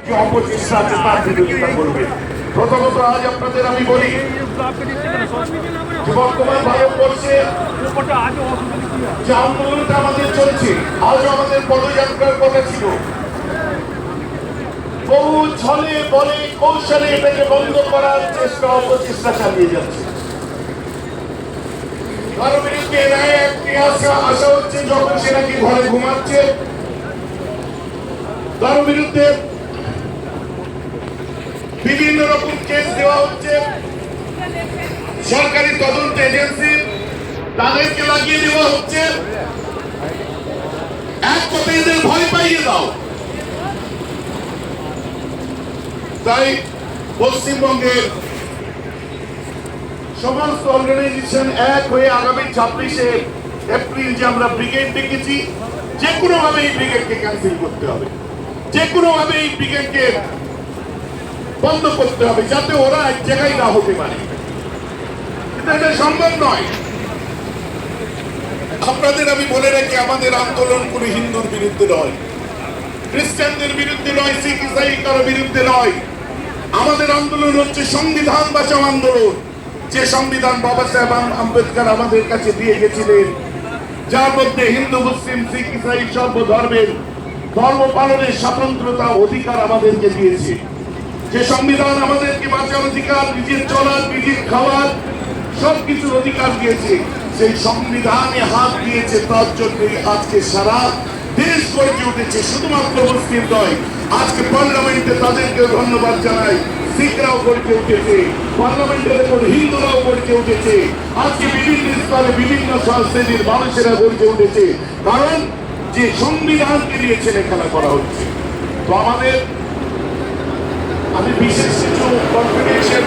যে অপচেষ্টা আছে তার বিরোধিতা করবে। প্রথমত আজ আপনাদের আমি বলি যে বর্তমান ভারতবর্ষে যে আন্দোলনটা আমাদের চলছে, আজও আমাদের পদযাত্রার কথা ছিল, বহু ছলে বলে কৌশলে এটাকে বন্ধ করার চেষ্টা অপচেষ্টা চালিয়ে যাচ্ছে। কারো বিরুদ্ধে একটি আশা হচ্ছে যখন সে নাকি ঘরে ঘুমাচ্ছে, কারো বিরুদ্ধে বিভিন্ন রকম কেস দেওয়া হচ্ছে, সরকারি তদন্ত এজেন্সি তাদেরকে লাগিয়ে দেওয়া হচ্ছে। এক কথায় এদের ভয় পাইয়ে দাও। তাই পশ্চিমবঙ্গের সমস্ত অর্গানাইজেশন এক হয়ে আগামী 26শে এপ্রিল যে আমরা ব্রিগেড ডেকেছি, যে কোনো ভাবে এই ব্রিগেডকে ক্যান্সেল করতে হবে, যে কোনো ভাবে এই ব্রিগেডকে বন্ধ করতে হবে, যাতে ওরা এক জায়গায় না হতে পারে। এটা সম্ভব নয়। আপনাদের আমি বলে রাখি, আমাদের আন্দোলন কোনো হিন্দুর বিরুদ্ধে নয়, খ্রিস্টানদের বিরুদ্ধে নয়, শিখ ইসাই কারো বিরুদ্ধে নয়। আমাদের আন্দোলন হচ্ছে সংবিধান বাঁচাও আন্দোলন। যে সংবিধান বাবা সাহেব আম্বেদকর আমাদের কাছে দিয়ে গেছিলেন, যার মধ্যে হিন্দু মুসলিম শিখ ইসাই সর্বধর্মের ধর্ম পালনের স্বাতন্ত্রতা অধিকার আমাদেরকে দিয়েছে, যে সংবিধান আমাদেরকে বাঁচার অধিকার, নিজের চলার, নিজের খাওয়ার সবকিছুর অধিকার দিয়েছে, সেই সংবিধানে হাত দিয়েছে। তার জন্যই আজকে সারা দেশ গড়ে উঠেছে। শুধুমাত্র মুসলিম নয়, আজকে পার্লামেন্টে তাদেরকে ধন্যবাদ জানাই। শিখরাও গড়ে উঠেছে, পার্লামেন্টে দেখুন হিন্দুরাও গড়ে উঠেছে, আজকে বিভিন্ন স্তরে বিভিন্ন শ্রেণীর মানুষেরা গড়ে উঠেছে। কারণ যে সংবিধানকে নিয়ে ছেলেখেলা করা হচ্ছে। তো আমি বিশেষ কিছু কনফিডেন্সিয়াল